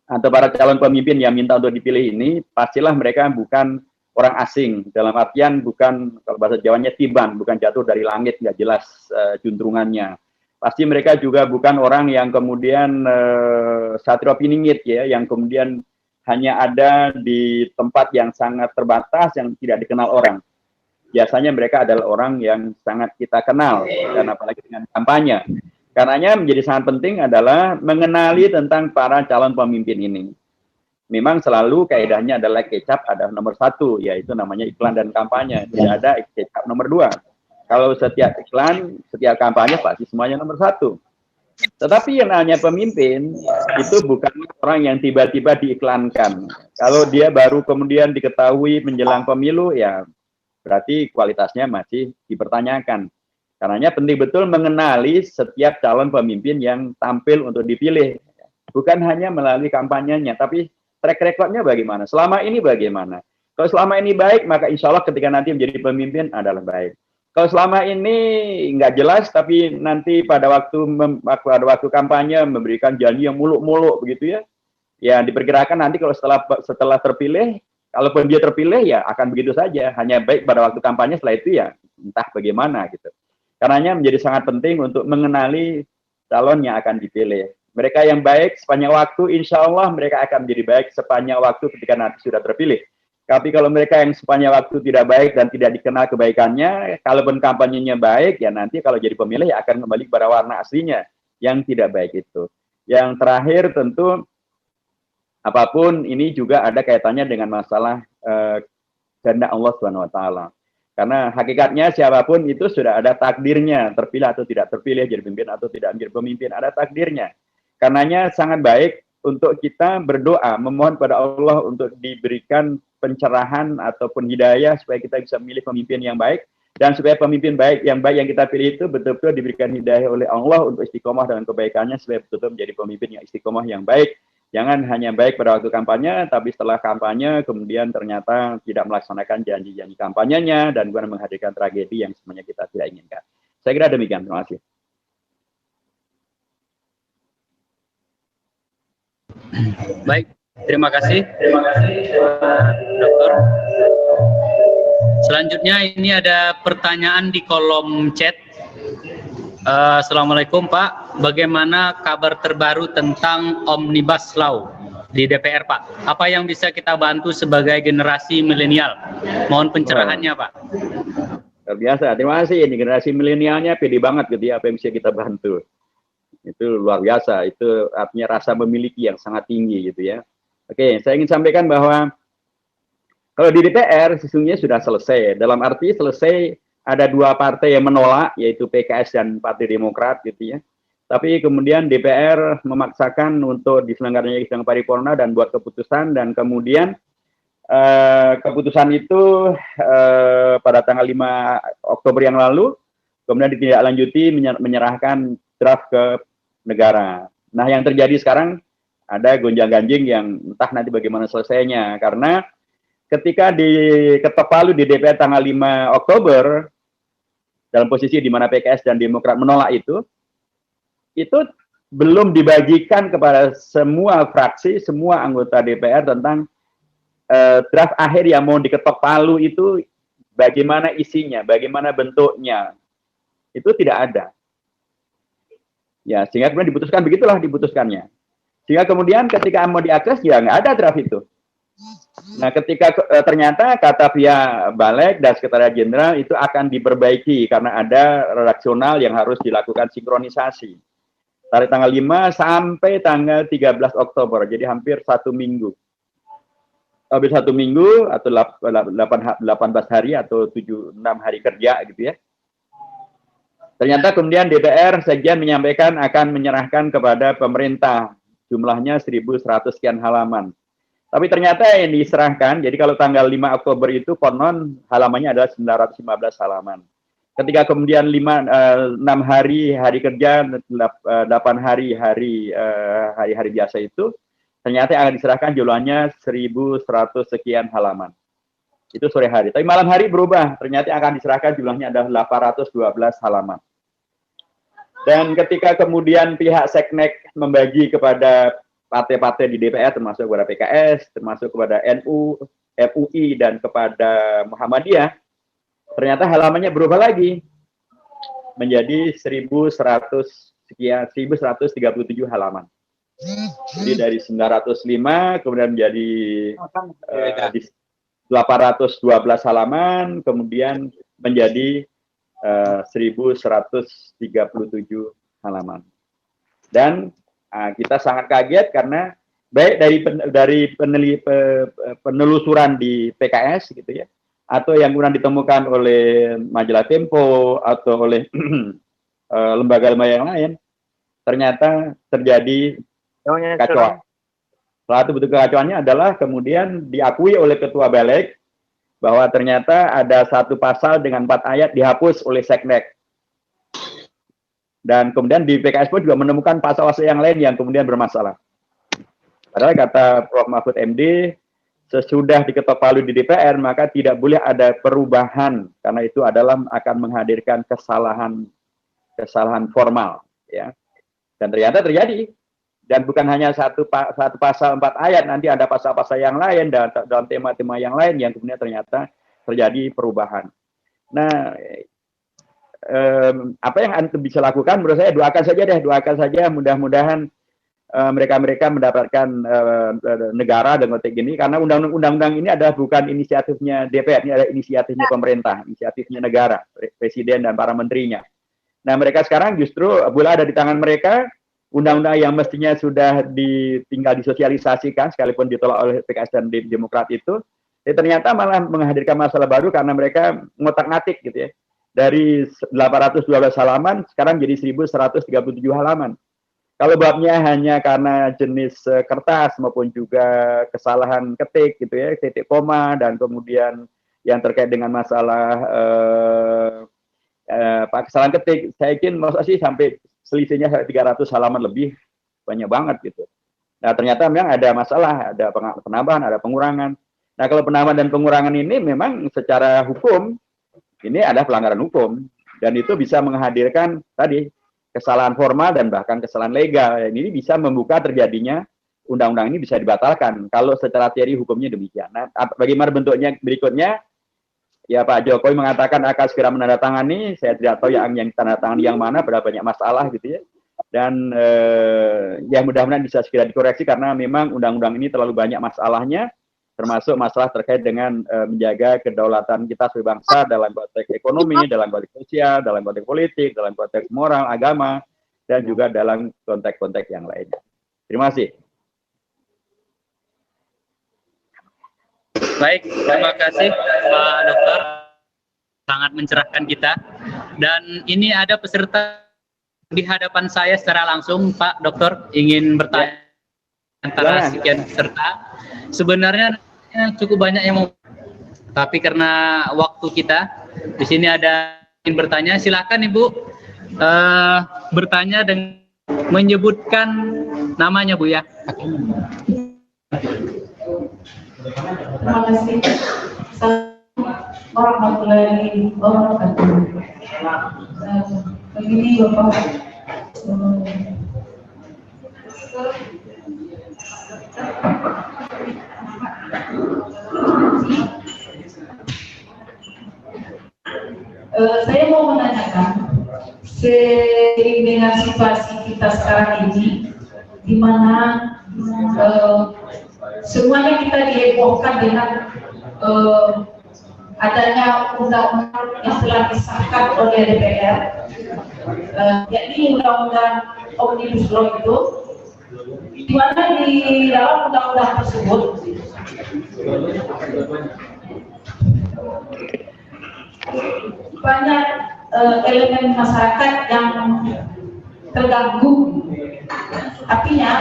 atau para calon pemimpin yang minta untuk dipilih ini, pastilah mereka bukan orang asing. Dalam artian bukan, kalau bahasa Jawanya tiban, bukan jatuh dari langit, nggak jelas juntrungannya. Pasti mereka juga bukan orang yang kemudian satrio piningit ya, yang kemudian hanya ada di tempat yang sangat terbatas, yang tidak dikenal orang. Biasanya mereka adalah orang yang sangat kita kenal, dan apalagi dengan kampanye. Karenanya menjadi sangat penting adalah mengenali tentang para calon pemimpin ini. Memang selalu kaidahnya adalah kecap ada nomor satu, yaitu namanya iklan dan kampanye. Tidak ada kecap nomor dua. Kalau setiap iklan, setiap kampanye pasti semuanya nomor satu. Tetapi yang namanya pemimpin itu bukan orang yang tiba-tiba diiklankan. Kalau dia baru kemudian diketahui menjelang pemilu, ya berarti kualitasnya masih dipertanyakan. Karenanya penting betul mengenali setiap calon pemimpin yang tampil untuk dipilih. Bukan hanya melalui kampanyenya, tapi track recordnya bagaimana, selama ini bagaimana. Kalau selama ini baik, maka insya Allah ketika nanti menjadi pemimpin adalah baik. Kalau selama ini nggak jelas, tapi nanti pada waktu kampanye memberikan janji yang muluk-muluk begitu ya, ya diperkirakan nanti kalau setelah terpilih, kalaupun dia terpilih ya akan begitu saja, hanya baik pada waktu kampanye, setelah itu ya entah bagaimana gitu. Karenanya menjadi sangat penting untuk mengenali calon yang akan dipilih. Mereka yang baik sepanjang waktu, insya Allah mereka akan menjadi baik sepanjang waktu ketika nanti sudah terpilih. Tapi kalau mereka yang sepanjang waktu tidak baik dan tidak dikenal kebaikannya, kalaupun kampanyenya baik, ya nanti kalau jadi pemilih ya akan kembali pada warna aslinya yang tidak baik itu. Yang terakhir tentu apapun ini juga ada kaitannya dengan masalah kehendak Allah Subhanahu wa taala. Karena hakikatnya siapapun itu sudah ada takdirnya, terpilih atau tidak terpilih, jadi pemimpin atau tidak menjadi pemimpin, ada takdirnya. Karenanya sangat baik untuk kita berdoa, memohon pada Allah untuk diberikan pencerahan ataupun hidayah supaya kita bisa memilih pemimpin yang baik, dan supaya pemimpin yang baik yang kita pilih itu betul-betul diberikan hidayah oleh Allah untuk istiqomah dengan kebaikannya, supaya betul-betul menjadi pemimpin yang istiqomah yang baik. Jangan hanya baik pada waktu kampanye, tapi setelah kampanye kemudian ternyata tidak melaksanakan janji-janji kampanyenya dan kemudian menghadirkan tragedi yang sebenarnya kita tidak inginkan. Saya kira demikian. Terima kasih. Baik, terima kasih Dokter. Selanjutnya ini ada pertanyaan di kolom chat. Assalamualaikum Pak, bagaimana kabar terbaru tentang Omnibus Law di DPR Pak? Apa yang bisa kita bantu sebagai generasi milenial? Mohon pencerahannya Pak. Biasa, terima kasih. Ini generasi milenialnya pede banget gitu ya, apa yang bisa kita bantu. Itu luar biasa, itu artinya rasa memiliki yang sangat tinggi gitu ya. Oke, saya ingin sampaikan bahwa kalau di DPR sesungguhnya sudah selesai, dalam arti selesai. Ada dua partai yang menolak, yaitu PKS dan Partai Demokrat gitu ya. Tapi kemudian DPR memaksakan untuk diselenggaranya sidang paripurna dan buat keputusan, dan kemudian keputusan itu pada tanggal 5 Oktober yang lalu, kemudian ditindaklanjuti menyerahkan draft ke negara. Nah, yang terjadi sekarang ada gonjang-ganjing yang entah nanti bagaimana selesainya, karena ketika diketok palu di DPR tanggal 5 Oktober, dalam posisi di mana PKS dan Demokrat menolak itu belum dibagikan kepada semua fraksi, semua anggota DPR tentang draft akhir yang mau diketok palu itu bagaimana isinya, bagaimana bentuknya. Itu tidak ada. Ya, sehingga kemudian diputuskan, begitulah diputuskannya. Sehingga kemudian ketika mau diakses, ya nggak ada draft itu. Nah, ketika ternyata kata pihak Balik dan Sekretariat Jenderal itu akan diperbaiki karena ada redaksional yang harus dilakukan sinkronisasi. Dari tanggal 5 sampai tanggal 13 Oktober, jadi hampir 1 minggu. Hampir 1 minggu atau 18 hari atau 6 hari kerja gitu ya. Ternyata kemudian DPR Sekjen menyampaikan akan menyerahkan kepada pemerintah, jumlahnya 1.100 sekian halaman. Tapi ternyata yang diserahkan, jadi kalau tanggal 5 Oktober itu konon halamannya adalah 915 halaman. Ketika kemudian 6 hari kerja, 8 hari biasa itu, ternyata yang akan diserahkan jumlahnya 1.100 sekian halaman. Itu sore hari. Tapi malam hari berubah, ternyata yang akan diserahkan jumlahnya adalah 812 halaman. Dan ketika kemudian pihak Seknek membagi kepada partai-partai di DPR, termasuk kepada PKS, termasuk kepada NU, MUI, dan kepada Muhammadiyah, ternyata halamannya berubah lagi menjadi 1.137 halaman. Jadi dari 905 kemudian menjadi 812 halaman, kemudian menjadi 1.137 halaman. Dan kita sangat kaget karena baik dari penelusuran di PKS gitu ya, atau yang kemudian ditemukan oleh majalah Tempo atau oleh lembaga-lembaga yang lain, ternyata terjadi kekacauan. Salah satu bentuk kekacauannya adalah kemudian diakui oleh Ketua Balik bahwa ternyata ada satu pasal dengan 4 ayat dihapus oleh Seknek. Dan kemudian di PKS pun juga menemukan pasal-pasal yang lain yang kemudian bermasalah. Padahal kata Prof. Mahfud MD, sesudah diketok palu di DPR, maka tidak boleh ada perubahan, karena itu adalah akan menghadirkan kesalahan formal. Ya. Dan ternyata terjadi. Dan bukan hanya satu pasal 4 ayat, nanti ada pasal-pasal yang lain, dan dalam tema-tema yang lain yang kemudian ternyata terjadi perubahan. Nah, apa yang Anda bisa lakukan, menurut saya doakan saja, mudah-mudahan mereka mendapatkan negara dengan konteks ini, karena undang-undang ini adalah bukan inisiatifnya DPR, ini adalah inisiatifnya pemerintah, inisiatifnya negara, presiden dan para menterinya. Nah, mereka sekarang justru bola ada di tangan mereka undang-undang yang mestinya sudah tinggal disosialisasikan sekalipun ditolak oleh PKS dan Demokrat itu, ternyata malah menghadirkan masalah baru karena mereka ngotak-ngatik gitu ya. Dari 812 halaman sekarang jadi 1137 halaman. Kalau babnya hanya karena jenis kertas maupun juga kesalahan ketik gitu ya, titik koma, dan kemudian yang terkait dengan masalah kesalahan ketik, saya yakin masa sih sampai selisihnya 300 halaman lebih, banyak banget gitu. Nah ternyata memang ada masalah, ada penambahan, ada pengurangan. Nah kalau penambahan dan pengurangan ini memang secara hukum ini ada pelanggaran hukum, dan itu bisa menghadirkan tadi kesalahan formal dan bahkan kesalahan legal. Ini bisa membuka terjadinya undang-undang ini bisa dibatalkan kalau secara teori hukumnya demikian. Nah bagaimana bentuknya berikutnya? Ya Pak Jokowi mengatakan akan segera menandatangani, saya tidak tahu yang ditandatangani yang mana, berapa banyak masalah gitu ya. Dan ya mudah-mudahan bisa segera dikoreksi karena memang undang-undang ini terlalu banyak masalahnya, termasuk masalah terkait dengan menjaga kedaulatan kita sebagai bangsa dalam konteks ekonomi, dalam konteks sosial, dalam konteks politik, dalam konteks moral, agama, dan juga dalam konteks-konteks yang lainnya. Terima kasih. Baik, terima kasih Pak Dokter, sangat mencerahkan kita. Dan ini ada peserta di hadapan saya secara langsung, Pak Dokter, ingin bertanya antara sekian peserta. Sebenarnya cukup banyak yang mau, tapi karena waktu kita di sini ada yang bertanya, silakan Ibu bertanya dan menyebutkan namanya Bu ya. Terima kasih. Assalamualaikum warahmatullahi wabarakatuh. Begini Bapak, saya mau menanyakan, seiring dengan situasi kita sekarang ini, di mana semuanya kita dihebohkan dengan adanya undang-undang yang telah disahkan oleh DPR, yakni undang-undang Omnibus Law itu, di mana di dalam undang-undang tersebut banyak elemen masyarakat yang terganggu. Artinya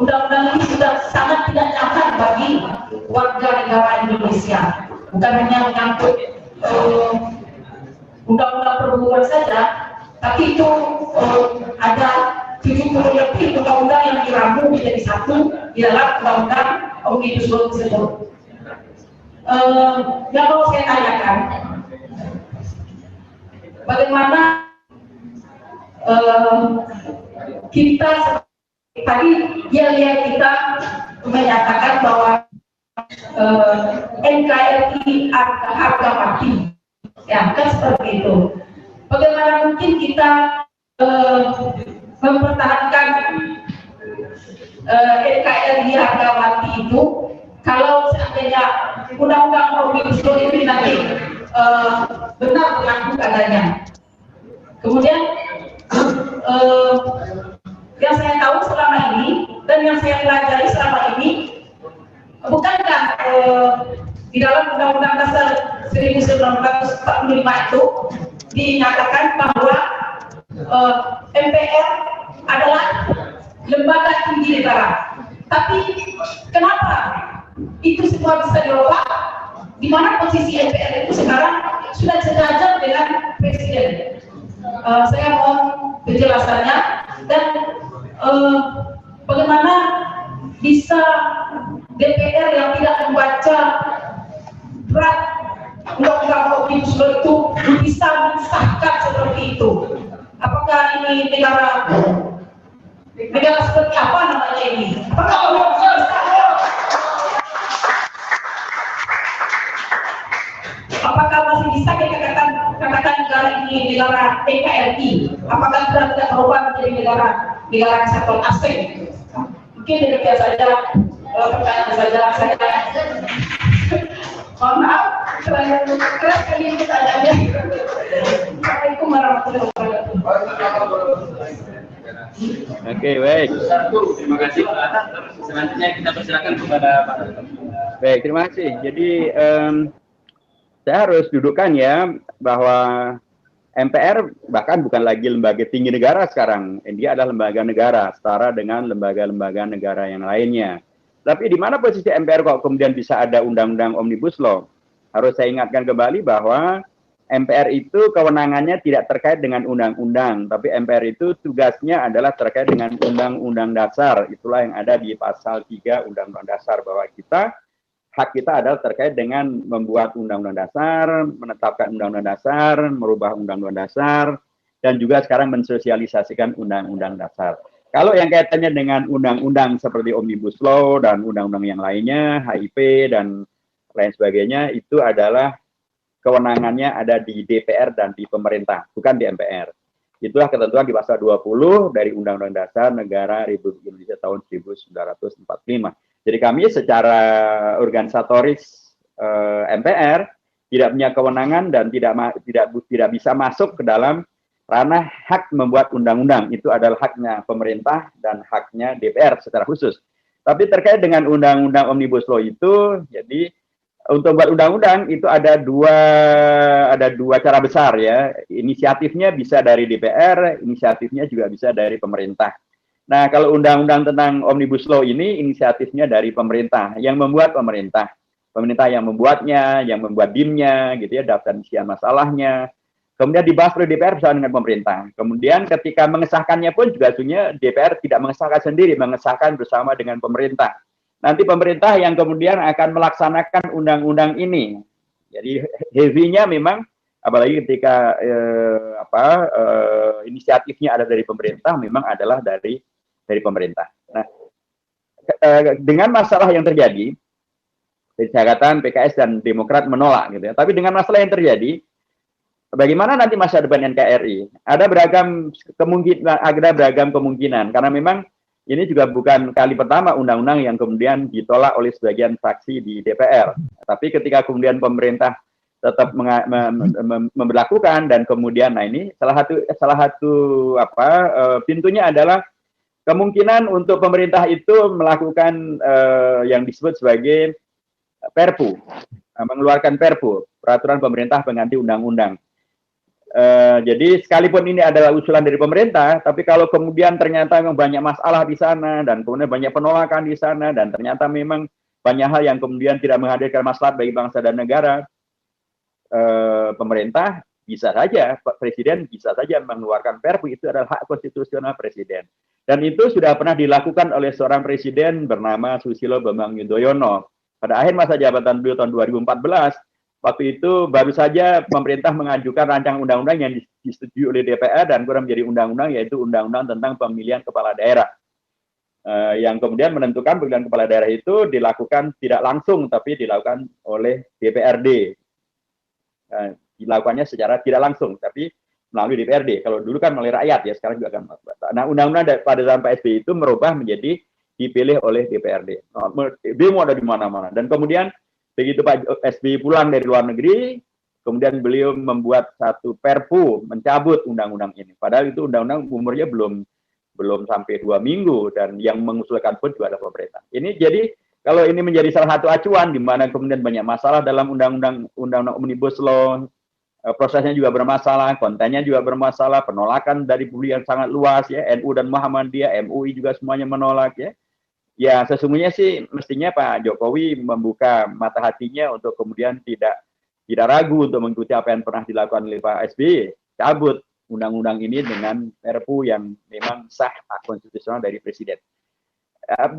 undang-undang ini sudah sangat tidak nyaman bagi warga negara Indonesia. Bukan hanya menyangkut undang-undang perhubungan saja, tapi itu ada 70 lebih undang-undang yang dirangkum menjadi satu di dalam undang-undang Omnibus Law tersebut. Yang mau saya tanyakan, bagaimana kita tadi lihat kita menyatakan bahwa NKRI harga mati, ya kan seperti itu. Bagaimana mungkin kita mempertahankan NKRI harga mati itu kalau seandainya undang-undang Omnibus Law ini nanti benar berlaku adanya. Kemudian yang saya tahu selama ini dan yang saya pelajari selama ini, bukankah di dalam Undang-Undang Dasar 1945 itu dinyatakan bahwa MPR adalah lembaga tinggi negara. Tapi kenapa itu semua bisa dirubah? Di mana posisi MPR itu sekarang sudah sejajar dengan Presiden? Saya mohon penjelasannya, dan bagaimana bisa DPR yang tidak membaca draft undang-undang Omnibus Law itu bisa mensahkan seperti itu? Apakah ini negara seperti apa namanya ini? Apakah masih bisa kita katakan negara ini negara NKRI? Apakah sudah tidak berubah menjadi negara kesatuan asing? Mungkin demikian saja pertanyaan saya. Mohon maaf, terlalu keras kali pertanyaannya. Assalamualaikum warahmatullahi wabarakatuh. Oke, baik. Terima kasih. Selanjutnya kita persilakan kepada Pak Dokter. Baik, terima kasih. Jadi saya harus dudukkan ya bahwa MPR bahkan bukan lagi lembaga tinggi negara sekarang. Dia adalah lembaga negara, setara dengan lembaga-lembaga negara yang lainnya. Tapi di mana posisi MPR kok kemudian bisa ada undang-undang Omnibus Law? Harus saya ingatkan kembali bahwa MPR itu kewenangannya tidak terkait dengan undang-undang, tapi MPR itu tugasnya adalah terkait dengan undang-undang dasar. Itulah yang ada di pasal 3 Undang-Undang Dasar, bahwa hak kita adalah terkait dengan membuat undang-undang dasar, menetapkan undang-undang dasar, merubah undang-undang dasar, dan juga sekarang mensosialisasikan undang-undang dasar. Kalau yang kaitannya dengan undang-undang seperti Omnibus Law dan undang-undang yang lainnya, HIP dan lain sebagainya, itu adalah kewenangannya ada di DPR dan di pemerintah, bukan di MPR. Itulah ketentuan di pasal 20 dari Undang-Undang Dasar Negara Republik Indonesia tahun 1945. Jadi kami secara organisatoris MPR tidak punya kewenangan dan tidak bisa masuk ke dalam ranah hak membuat undang-undang. Itu adalah haknya pemerintah dan haknya DPR secara khusus. Tapi terkait dengan undang-undang Omnibus Law itu, jadi untuk membuat undang-undang itu ada dua cara besar ya. Inisiatifnya bisa dari DPR, inisiatifnya juga bisa dari pemerintah. Nah, kalau undang-undang tentang Omnibus Law ini inisiatifnya dari pemerintah, yang membuat pemerintah. Pemerintah yang membuatnya, yang membuat DIM-nya gitu ya, daftar isian masalahnya. Kemudian dibahas oleh DPR bersama dengan pemerintah. Kemudian ketika mengesahkannya pun juga sebenarnya DPR tidak mengesahkan sendiri, mengesahkan bersama dengan pemerintah. Nanti pemerintah yang kemudian akan melaksanakan undang-undang ini. Jadi heavy-nya memang, apalagi ketika inisiatifnya ada dari pemerintah, memang adalah dari pemerintah. Nah, dengan masalah yang terjadi, saya katakan PKS dan Demokrat menolak gitu ya. Tapi dengan masalah yang terjadi, bagaimana nanti masa depan NKRI? Ada beragam kemungkinan karena memang ini juga bukan kali pertama undang-undang yang kemudian ditolak oleh sebagian fraksi di DPR. Tapi ketika kemudian pemerintah tetap memberlakukan dan kemudian, nah ini salah satu pintunya adalah kemungkinan untuk pemerintah itu melakukan yang disebut sebagai Perpu, mengeluarkan Perpu, peraturan pemerintah pengganti undang-undang. Jadi sekalipun ini adalah usulan dari pemerintah, tapi kalau kemudian ternyata memang banyak masalah di sana dan kemudian banyak penolakan di sana dan ternyata memang banyak hal yang kemudian tidak menghadirkan maslahat bagi bangsa dan negara, pemerintah bisa saja, presiden bisa saja mengeluarkan Perpu. Itu adalah hak konstitusional presiden. Dan itu sudah pernah dilakukan oleh seorang presiden bernama Susilo Bambang Yudhoyono pada akhir masa jabatan beliau tahun 2014. Waktu itu baru saja pemerintah mengajukan rancangan undang-undang yang disetujui oleh DPR dan kemudian menjadi undang-undang, yaitu undang-undang tentang pemilihan kepala daerah. Yang kemudian menentukan pemilihan kepala daerah itu dilakukan tidak langsung, tapi dilakukan oleh DPRD. Dilakukannya secara tidak langsung, tapi melalui DPRD. Kalau dulu kan melalui rakyat, ya sekarang juga akan. Nah, undang-undang pada zaman Pak SBY itu merubah menjadi dipilih oleh DPRD. Demo ada di mana-mana. Dan kemudian begitu Pak SBY pulang dari luar negeri, kemudian beliau membuat satu Perpu mencabut undang-undang ini. Padahal itu undang-undang umurnya belum sampai 2 minggu dan yang mengusulkan pun juga adalah pemerintah. Ini jadi kalau ini menjadi salah satu acuan di mana kemudian banyak masalah dalam undang-undang Omnibus Law, prosesnya juga bermasalah, kontennya juga bermasalah, penolakan dari publik yang sangat luas ya, NU dan Muhammadiyah, MUI juga semuanya menolak ya. Ya, sesungguhnya sih mestinya Pak Jokowi membuka mata hatinya untuk kemudian tidak ragu untuk mengikuti apa yang pernah dilakukan oleh Pak SBY, cabut undang-undang ini dengan Perpu yang memang sah konstitusional dari Presiden.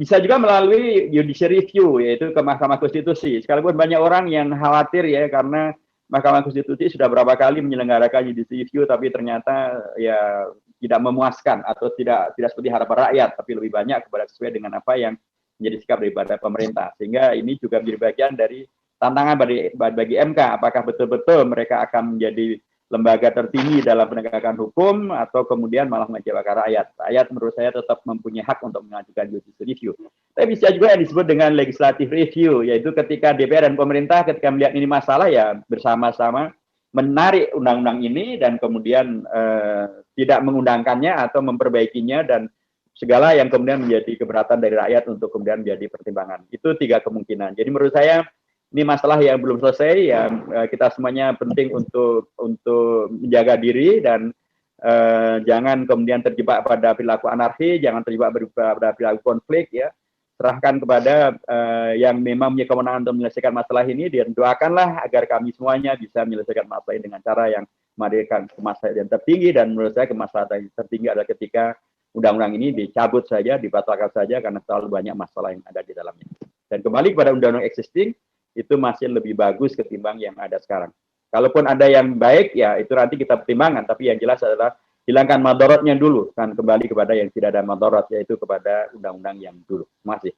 Bisa juga melalui judicial review, yaitu ke Mahkamah Konstitusi. Sekalipun banyak orang yang khawatir ya, karena Mahkamah Konstitusi sudah berapa kali menyelenggarakan judicial review, tapi ternyata ya tidak memuaskan atau tidak seperti harapan rakyat, tapi lebih banyak kepada sesuai dengan apa yang menjadi sikap daripada pemerintah. Sehingga ini juga menjadi bagian dari tantangan bagi MK, apakah betul-betul mereka akan menjadi lembaga tertinggi dalam penegakan hukum atau kemudian malah mengecewakan rakyat. Rakyat menurut saya tetap mempunyai hak untuk mengajukan judicial review. Tapi bisa juga yang disebut dengan legislative review, yaitu ketika DPR dan pemerintah ketika melihat ini masalah ya bersama-sama menarik undang-undang ini dan kemudian tidak mengundangkannya atau memperbaikinya, dan segala yang kemudian menjadi keberatan dari rakyat untuk kemudian menjadi pertimbangan. Itu 3 kemungkinan. Jadi menurut saya ini masalah yang belum selesai, ya kita semuanya penting untuk menjaga diri dan jangan kemudian terjebak pada perilaku anarki, jangan terjebak pada perilaku konflik, ya. Serahkan kepada yang memang punya kewenangan untuk menyelesaikan masalah ini, dan doakanlah agar kami semuanya bisa menyelesaikan masalah ini dengan cara yang menghadirkan kemaslahatan yang tertinggi. Dan menurut saya kemaslahatan yang tertinggi adalah ketika undang-undang ini dicabut saja, dibatalkan saja, karena terlalu banyak masalah yang ada di dalamnya. Dan kembali kepada undang-undang existing, itu masih lebih bagus ketimbang yang ada sekarang. Kalaupun ada yang baik, ya itu nanti kita pertimbangkan, tapi yang jelas adalah hilangkan madorotnya dulu, kan kembali kepada yang tidak ada madorot, yaitu kepada undang-undang yang dulu. Terima kasih.